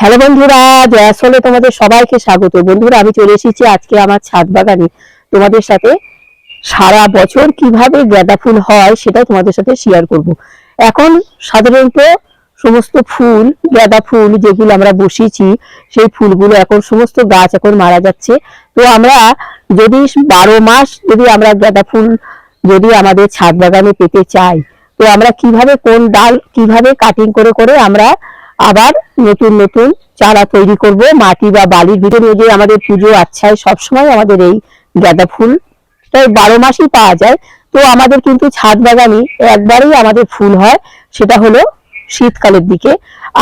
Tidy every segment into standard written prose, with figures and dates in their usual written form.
Hello বন্ধুরা, জয়াসলে তোমাদের সবাইকে স্বাগত। বন্ধুরা, আমি চলে এসেছি আজকে আমার ছাদ বাগানে তোমাদের সাথে সারা বছর কিভাবে গাঁদা ফুল হয় সেটা তোমাদের সাথে শেয়ার করব। এখন সাধারণত সমস্ত ফুল, গাঁদা ফুল যেগুলো আমরা বসিয়েছি সেই ফুলগুলো এখন সমস্ত গাছ এখন মারা যাচ্ছে। তো আমরা যদি 12 মাস যদি আমরা গাঁদা ফুল যদি আমাদের ছাদ বাগানে পেতে চাই, তো আমরা কিভাবে কোন ডাল কিভাবে কাটিং করে করে আমরা আবার নতুন নতুন চারা তৈরি করব মাটি বা বালির ভিতরে। যে আমাদের পুজো আচ্ছায় সবসময় আমাদের এই গাঁদা ফুল তাই 12 মাসই পাওয়া যায়। তো আমাদের কিন্তু ছাদ বাগানে একবারেই আমাদের ফুল হয়, সেটা হলো শীতকালের দিকে।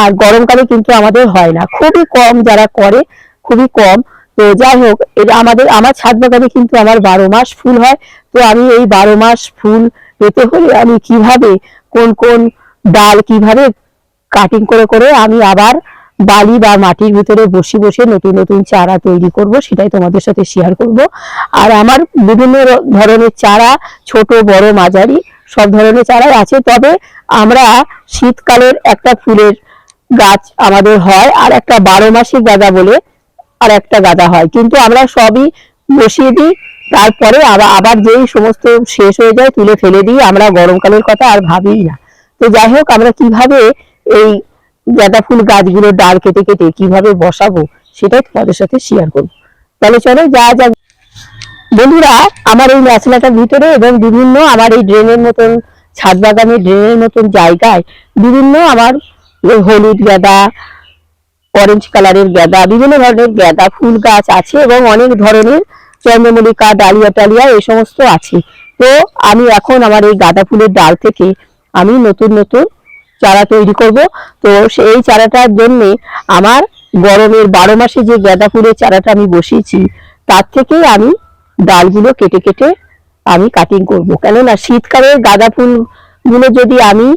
আর গরমকালে কিন্তু আমাদের হয় না, খুবই কম, যারা করে খুবই কম। তো যাই হোক, এটা আমার ছাদ বাগানে কিন্তু আমার 12 মাস ফুল হয়। তো আমি এই 12 মাস ফুল পেতে হলে আমি কিভাবে কোন কোন ডাল কিভাবে কাটিং করে করে আমি আবার বালি বা মাটির ভিতরে বসে বসে নতুন নতুন চারা তৈরি করব, সেটাই তোমাদের সাথে শেয়ার করব। আর আমার বিভিন্ন ধরনের চারা, ছোট বড় মাঝারি সব ধরনের চারাই আছে। তবে আমরা শীতকালের একটা ফুলের গাছ আমাদের হয়, আর একটা 12 মাসি গাঁদা বলে আর একটা গাঁদা হয়, কিন্তু আমরা সবই বসিয়ে দিই। তারপরে আবার যেই সমস্ত শেষ হয়ে যায় তুলে ফেলে দিই, আমরা গরমকালের কথা আর ভাবিই না। তো যাই হোক, আমরা কিভাবে এই গাঁদা ফুল গাছগুলোর ডাল কেটে কেটে কিভাবে বসাবো সেটাই তোমাদের সাথে শেয়ার করবো। তাহলে চলো যা যা। বন্ধুরা, আমার এই ন্যাচলাটার ভিতরে এবং বিভিন্ন আমার এই ড্রেনের মতন ছাদ বাগানের ড্রেনের মতন জায়গায় বিভিন্ন আমার হলুদ গাঁদা, অরেঞ্জ কালারের গাঁদা, বিভিন্ন ধরনের গাঁদা ফুল গাছ আছে এবং অনেক ধরনের চন্দ্রমল্লিকা, ডালিয়া টালিয়া এই সমস্ত আছে। তো আমি এখন আমার এই গাঁদা ফুলের ডাল থেকে আমি নতুন নতুন চারা তৈরি করব। তো সেই চারাটার জন্য আমার গরমের 12 মাসে যে গাঁদা ফুলের চারাটা আমি বসিয়েছি তার থেকেই আমি ডালগুলো কেটে কেটে আমি কাটিং করব। কেননা শীতকালের গাঁদা ফুলগুলো যদি আমি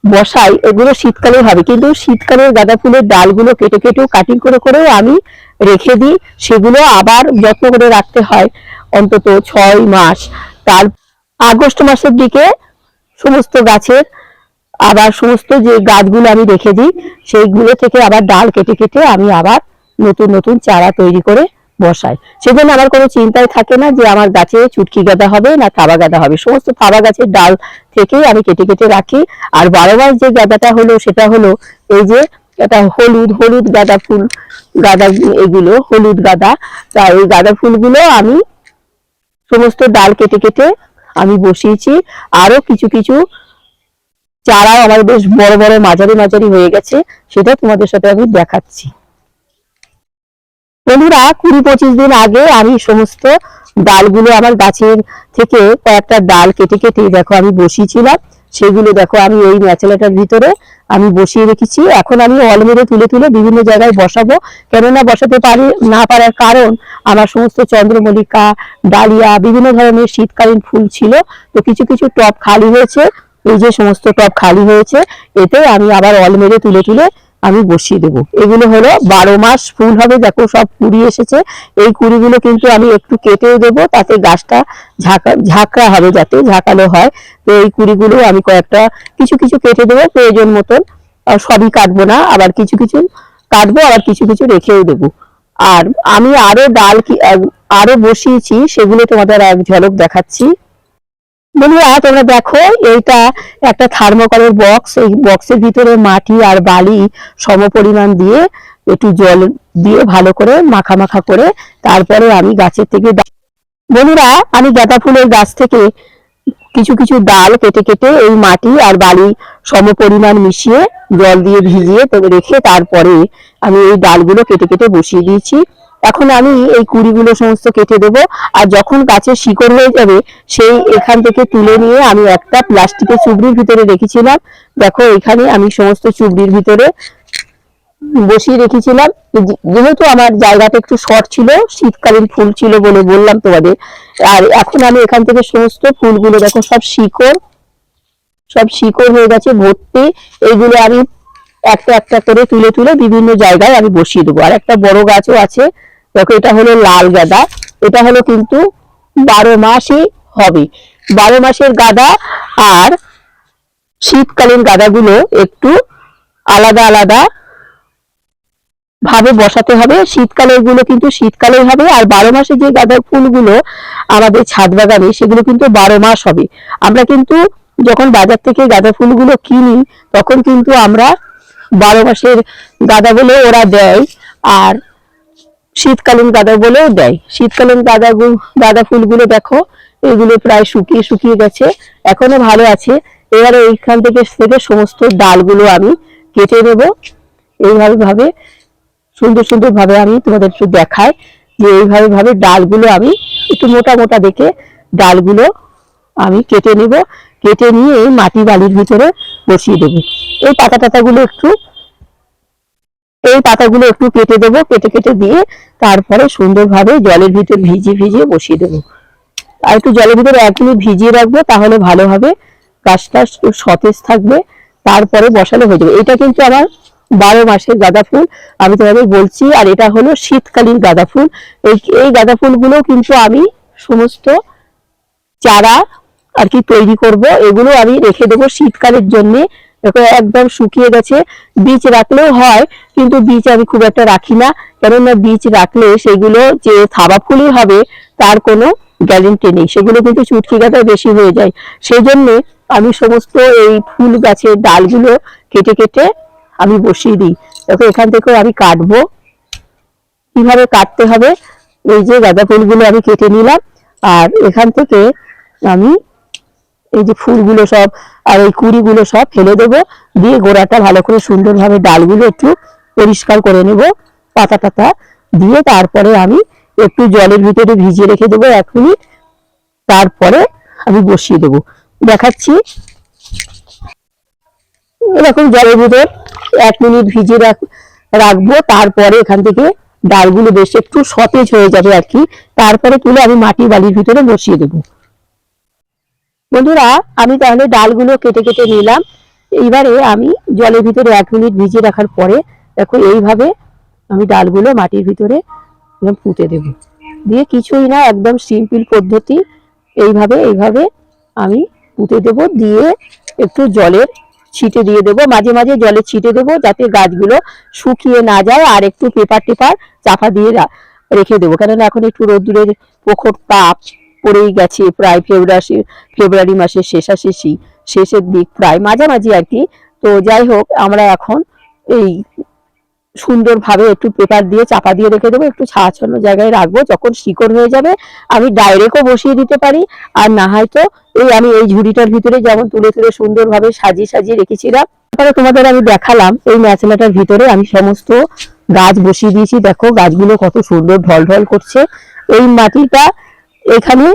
বসাই, এগুলো শীতকালে হবে, কিন্তু শীতকালের গাঁদা ফুলের ডালগুলো কেটে কেটেও কাটিং করে করেও আমি রেখে দিই। সেগুলো আবার যত্ন করে রাখতে হয় অন্তত 6 মাস। তার আগস্ট মাসের দিকে সমস্ত গাছের আবার সমস্ত যে গাছগুলো আমি রেখে দিই সেইগুলো থেকে আবার ডাল কেটে কেটে আমি আবার নতুন নতুন চারা তৈরি করে বসাই। সেজন্য আমার কোনো চিন্তাই থাকে না যে আমার গাছে চুটকি গাঁদা হবে না থাবা গাঁদা হবে, সমস্ত থাবা গাছের ডাল থেকেই আমি কেটে কেটে রাখি। আর 12 মাস যে গাঁদাটা হলো সেটা হলো এই যে এটা হলুদ হলুদ গাঁদা ফুল, গাঁদা এগুলো হলুদ গাঁদা। তা এই গাঁদা ফুলগুলো আমি সমস্ত ডাল কেটে কেটে আমি বসিয়েছি। আরো কিছু কিছু চারাও আমার বেশ বড় বড় মাঝারি মাঝারি হয়ে গেছে, সেটা তোমাদের সাথে আমি দেখাচ্ছি। বন্ধুরা, 20-25 দিন আগে আমি সমস্ত ডালগুলো আমার গাছের থেকে কয়েকটা ডাল কেটে কেটে দেখো আমি বসিয়েছিলাম। সেগুলো দেখো আমি এই ন্যাচেলাটার ভিতরে আমি বসিয়ে রেখেছি। এখন আমি অলমেরে তুলে তুলে বিভিন্ন জায়গায় বসাবো। কেননা বসাতে পারি না পারার কারণ আমার সমস্ত চন্দ্রমল্লিকা, ডালিয়া, বিভিন্ন ধরনের শীতকালীন ফুল ছিল। তো কিছু কিছু টব খালি হয়েছে, এই যে সমস্ত টব খালি হয়েছে, এতে আমি আবার অলমেরে তুলে তুলে আমি বসিয়ে দেবো। এগুলো হলো 12 মাস ফুল হবে। দেখো সব কুড়ি এসেছে। এই কুড়িগুলো কিন্তু আমি একটু কেটেও দেবো, তাতে গাছটা ঝাঁকড়া হবে, যাতে ঝাঁকালো হয়। তো এই কুড়িগুলো আমি কয়েকটা কিছু কিছু কেটে দেবো প্রয়োজন মতন। সবই কাটবো না, আবার কিছু কিছু কাটবো, আবার কিছু কিছু রেখেও দেবো। আর আমি আরো ডাল আরো বসিয়েছি, সেগুলো তোমাদের এক ঝলক দেখাচ্ছি। বন্ধুরা, তোমরা দেখো এইটা একটা থার্মোকলের বক্স। এই বক্সের ভিতরে মাটি আর বালি সমপরিমাণ দিয়ে একটু জল দিয়ে ভালো করে মাখা মাখা করে তারপরে আমি গাছের থেকে, বন্ধুরা, আমি গাঁদা ফুলের গাছ থেকে কিছু কিছু ডাল কেটে কেটে এই মাটি আর বালি সমপরিমাণ মিশিয়ে জল দিয়ে ভিজিয়ে তবে রেখে তারপরে আমি এই ডালগুলো কেটে কেটে বসিয়ে দিয়েছি। এখন আমি এই কুড়িগুলো সমস্ত কেটে দেবো। আর যখন গাছের শিকড় হয়ে যাবে সেই এখান থেকে তুলে নিয়ে আমি একটা প্লাস্টিকের চুবড়ির ভিতরে রেখেছিলাম। দেখো এখানে আমি সমস্ত চুবড়ির ভিতরে বসিয়ে রেখেছিলাম। যেহেতু আমার জায়গাটা একটু শর্ট ছিল, শীতকালীন ফুল ছিল বলে বললাম তোমাদের। আর এখন আমি এখান থেকে সমস্ত ফুলগুলো দেখো সব শিকড় হয়ে গেছে ভর্তি। এইগুলো আমি একটা একটা করে তুলে তুলে বিভিন্ন জায়গায় আমি বসিয়ে দেবো। আর একটা বড় গাছও আছে, দেখো এটা হলো লাল গাঁদা। এটা হলো কিন্তু 12 মাসই হবে, 12 মাসের গাঁদা। আর শীতকালীন গাঁদাগুলো একটু আলাদা আলাদা ভাবে বসাতে হবে। শীতকালের গুলো কিন্তু শীতকালেই হবে, আর 12 মাসে যে গাঁদা ফুলগুলো আমাদের ছাদ বাগানে সেগুলো কিন্তু 12 মাস হবে। আমরা কিন্তু যখন বাজার থেকে গাঁদা ফুলগুলো কিনি তখন কিন্তু আমরা 12 মাসের গাঁদা বলে ওরা দেয়, আর শীতকালীন গাঁদা বলেও দেয়। শীতকালীন গাঁদা ফুলগুলো দেখো এগুলো প্রায় শুকিয়ে শুকিয়ে গেছে, এখনো ভালো আছে। এবারে এইখান থেকে সমস্ত ডালগুলো আমি কেটে নেব। এইভাবে ভাবে সুন্দর সুন্দর ভাবে আমি তোমাদের একটু দেখাই যে এইভাবে ভাবে ডালগুলো আমি একটু মোটা মোটা দেখে ডালগুলো আমি কেটে নেব। কেটে নিয়ে মাটি বালির ভিতরে বসিয়ে দেবো। এই পাতাগুলো একটু কেটে দেবো, কেটে কেটে দিয়ে তারপরে সুন্দরভাবে জলের ভিতর ভিজিয়ে ভিজিয়ে বসিয়ে দেবো। আর একটু জলের ভিতরে 1 মিনিট ভিজিয়ে রাখবো, তাহলে ভালো হবে, গাছটা সতেজ থাকবে, তারপরে বসালে হয়ে যাবে। এটা কিন্তু আমার 12 মাসের গাঁদা ফুল আমি তোমাদের বলছি। আর এটা হলো শীতকালীন গাঁদা ফুল। এই গাঁদা ফুলগুলো কিন্তু আমি সমস্ত চারা আর কি তৈরি করব। এগুলো আমি রেখে দেবো শীতকালের জন্য। একদম শুকিয়ে গেছে, বীজ রাখলেও হয়, কিন্তু বীজ আমি খুব একটা রাখি না, কেননা বীজ রাখলে সেগুলো যে থাবা ফুলই হবে তার কোনো গ্যারেন্টি নেই, সেগুলো কিন্তু চুটকি গাঁদায় বেশি হয়ে যায়। সেই জন্য আমি সমস্ত এই ফুল গাছের ডালগুলো কেটে কেটে আমি বসিয়ে দিই। দেখো এখান থেকেও আমি কাটবো, কিভাবে কাটতে হবে। এই যে গাঁদা ফুলগুলো আমি কেটে নিলাম, আর এখান থেকে আমি এই যে ফুলগুলো সব আর এই কুড়িগুলো সব ফেলে দেবো, দিয়ে গোড়াটা ভালো করে সুন্দরভাবে ডালগুলো একটু পরিষ্কার করে নেব, পাতা টাতা দিয়ে তারপরে আমি একটু জলের ভিতরে ভিজিয়ে রেখে দেবো 1 মিনিট, তারপরে আমি বসিয়ে দেবো। দেখাচ্ছি। এরকম জলের ভিতর 1 মিনিট ভিজিয়ে রাখবো, তারপরে এখান থেকে ডালগুলো বেশ একটু সতেজ হয়ে যাবে আর কি, তারপরে তুলে আমি মাটি বালির ভিতরে বসিয়ে দেবো। বন্ধুরা আমি তাহলে ডালগুলো কেটে কেটে নিলাম। এইবারে আমি জলের ভিতরে 1 মিনিট ভিজিয়ে রাখার পরে দেখো এইভাবে আমি ডালগুলো মাটির ভিতরে পুঁতে দেব। দিয়ে কিছুই না, একদম সিম্পল পদ্ধতি। এইভাবে আমি পুঁতে দেব, দিয়ে একটু জলের ছিটে দিয়ে দেবো, মাঝে মাঝে জলের ছিটে দেবো যাতে গাছগুলো শুকিয়ে না যায়। আর একটু পেপার চাপা দিয়ে রেখে দেবো, কেননা এখন একটু রোদ্দুরের প্রখর তাপ পড়েই গেছে, প্রায় ফেব্রুয়ারি মাসের শেষের দিক, প্রায় মাঝামাঝি আর কি। তো যাই হোক, আমরা এখন এই সুন্দরভাবে একটু পেপার দিয়ে চাপা দিয়ে রেখে দেবো, একটু ছায়াছন্ন জায়গায় রাখবো। যখন শিকড় হয়ে যাবে আমি ডাইরেক্টও বসিয়ে দিতে পারি, আর না হয়তো আমি এই ঝুড়িটার ভিতরে যেমন তুলে তুলে সুন্দরভাবে সাজিয়ে সাজিয়ে রেখেছিলাম। তারপরে তোমাদের আমি দেখালাম এই ন্যাচেলাটার ভিতরে আমি সমস্ত গাছ বসিয়ে দিয়েছি। দেখো গাছগুলো কত সুন্দর ঢল ঢল করছে। এই মাটিটা এখানে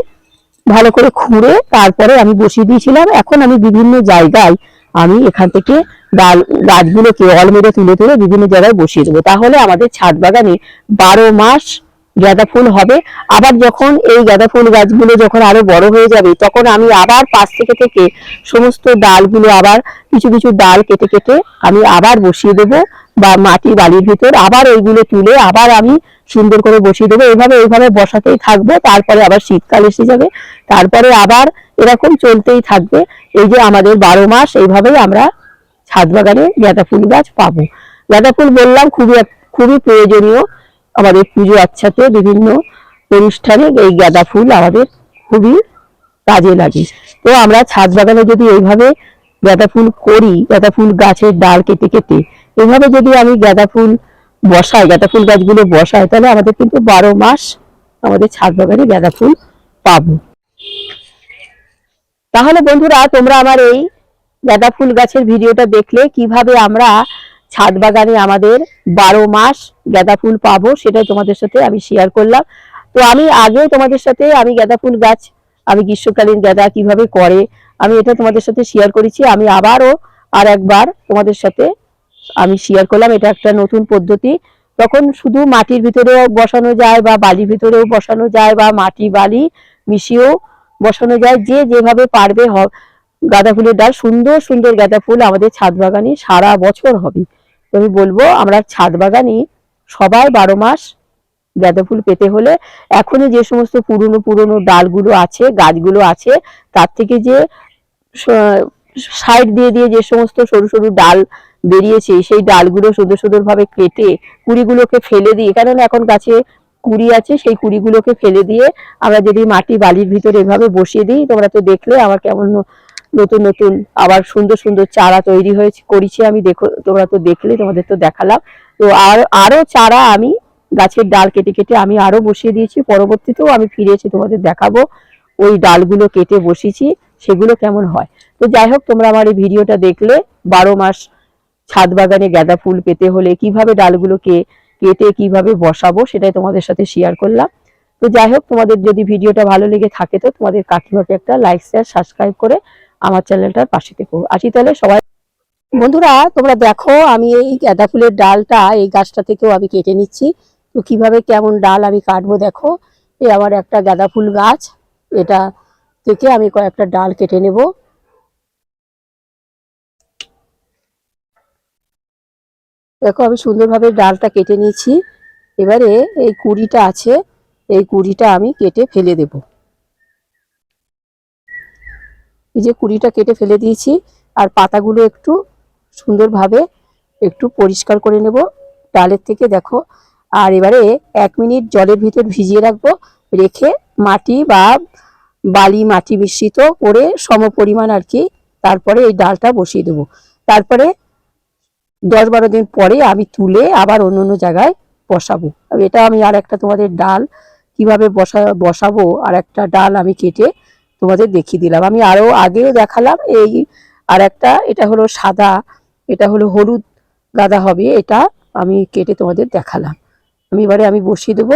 ভালো করে খুঁড়ে তারপরে আমি বসিয়ে দিয়েছিলাম। এখন আমি বিভিন্ন জায়গায় আমি এখান থেকে গাছগুলোকে অলমেরে তুলে তুলে বিভিন্ন জায়গায় বসিয়ে দেবো, তাহলে আমাদের ছাদ বাগানে 12 মাস গাঁদা ফুল হবে। আবার যখন এই গাঁদা ফুল গাছগুলো যখন আরো বড় হয়ে যাবে, তখন আমি আবার পাশ থেকে সমস্ত ডালগুলো আবার কিছু কিছু ডাল কেটে কেটে আমি আবার বসিয়ে দেবো, বা মাটি বালির ভিতর আবার এইগুলো তুলে আবার আমি সুন্দর করে বসিয়ে দেবো। এইভাবে বসাতেই থাকবো, তারপরে আবার শীতকাল এসে যাবে, তারপরে আবার এরকম চলতেই থাকবে। এই যে আমাদের 12 মাস এইভাবেই আমরা ছাদ বাগানে গাঁদা ফুল গাছ পাবো। গাঁদা ফুল বললাম খুবই প্রয়োজনীয়, আমাদের পুজো আচ্ছাতে বিভিন্ন অনুষ্ঠানে এই গাঁদা ফুল আমাদের খুবই কাজে লাগে। তো আমরা ছাদ বাগানে যদি এইভাবে গাঁদা ফুল করি, গাঁদা ফুল গাছের ডাল কেটে কেটে এইভাবে যদি আমি গাঁদা ফুল গাছগুলো বসাই, তাহলে আমাদের কিন্তু 12 মাস আমাদের ছাদ বাগানে গাঁদা ফুল পাবো। তাহলে বন্ধুরা তোমরা আমার এই গাঁদা ফুল গাছের ভিডিওটা দেখলে কিভাবে আমরা ছাদ বাগানে আমাদের 12 মাস গাঁদা ফুল পাবো, সেটাই তোমাদের সাথে আমি শেয়ার করলাম। তো আমি আগেও তোমাদের সাথে আমি গাঁদা ফুল গাছ, আমি গ্রীষ্মকালীন গাঁদা কিভাবে করে আমি এটা তোমাদের সাথে শেয়ার করেছি। আমি আবারও একবার তোমাদের সাথে আমি শেয়ার করলাম, এটা একটা নতুন পদ্ধতি। তখন শুধু মাটির ভিতরেও বসানো যায়, বা বালির ভিতরেও বসানো যায়, বা মাটি বালি মিশিয়েও বসানো যায়, যে যেভাবে পারবে। গাঁদা ফুলের ডাল, সুন্দর সুন্দর গাঁদা ফুল আমাদের ছাদ বাগানে সারা বছর হবে। আমি বলবো আমরা ছাদ বাগানে সবাই 12 মাস গাঁদা ফুল পেতে হলে এখনই যে সমস্ত পুরনো ডালগুলো আছে, গাছগুলো আছে, তার থেকে যে সাইড দিয়ে যে সমস্ত সরু সরু ডাল বেরিয়েছে সেই ডালগুলো সুন্দর সুন্দর ভাবে কেটে কুড়িগুলোকে ফেলে দিই, কারণ এখন গাছে কুড়ি আছে, সেই কুড়িগুলোকে ফেলে দিয়ে আমরা যদি মাটি বালির ভিতরে এভাবে বসিয়ে দিই, তোমরা তো দেখলে আমার কেমন নতুন নতুন আবার সুন্দর সুন্দর চারা তৈরি হয়েছে করেছি আমি, দেখো তোমরা তো দেখলে, তোমাদের তো দেখালাম। তো আরো চারা আমি গাছের ডাল কেটে কেটে আমি আরো বসিয়ে দিয়েছি, পরবর্তীতেও আমি ফিরে এসে তোমাদের দেখাবো ওই ডালগুলো কেটে বসিয়েছি সেগুলো কেমন হয়। তো যাই হোক, তোমরা আমার এই ভিডিওটা দেখলে 12 মাস ছাদ বাগানে গাঁদা ফুল পেতে হলে কিভাবে ডালগুলোকে কেটে কিভাবে বসাবো সেটাই তোমাদের সাথে শেয়ার করলাম। তো যাই হোক, তোমাদের যদি ভিডিওটা ভালো লেগে থাকে তো তোমাদের কাকিমাকে একটা লাইক শেয়ার সাবস্ক্রাইব করে আমার চ্যানেলটার পাশে থেকো। আসি তাহলে সবাই। বন্ধুরা তোমরা দেখো, আমি এই গাঁদা ফুলের ডালটা এই গাছটা থেকেও আমি কেটে নিচ্ছি। তো কিভাবে কেমন ডাল আমি কাটবো দেখো, এই আমার একটা গাঁদা ফুল গাছ, এটা থেকে আমি কয়েকটা ডাল কেটে নেব। দেখো আমি সুন্দরভাবে ডালটা কেটে নিয়েছি। এবারে এই কুড়িটা আছে, এই কুড়িটা আমি কেটে ফেলে দেব। এই যে কুড়িটা কেটে ফেলে দিয়েছি, আর পাতাগুলো একটু সুন্দরভাবে একটু পরিষ্কার করে নেব ডালের থেকে, দেখো। আর এবারে 1 মিনিট জলের ভিতর ভিজিয়ে রাখবো, রেখে মাটি বা বালি মাটি মিশ্রিত করে সম পরিমাণ আর কি, তারপরে এই ডালটা বসিয়ে দেবো। তারপরে 10-12 দিন পরে আমি তুলে আবার অন্য অন্য জায়গায় বসাবো। এটা আমি আর একটা তোমাদের ডাল কিভাবে বসাবো আর একটা ডাল আমি কেটে তোমাদের দেখিয়ে দিলাম। আমি আরো আগেও দেখালাম। এই আর একটা, এটা হলো সাদা, এটা হলো হলুদ গাঁদা হবে, এটা আমি কেটে তোমাদের দেখালাম। এবারে আমি বসিয়ে দেবো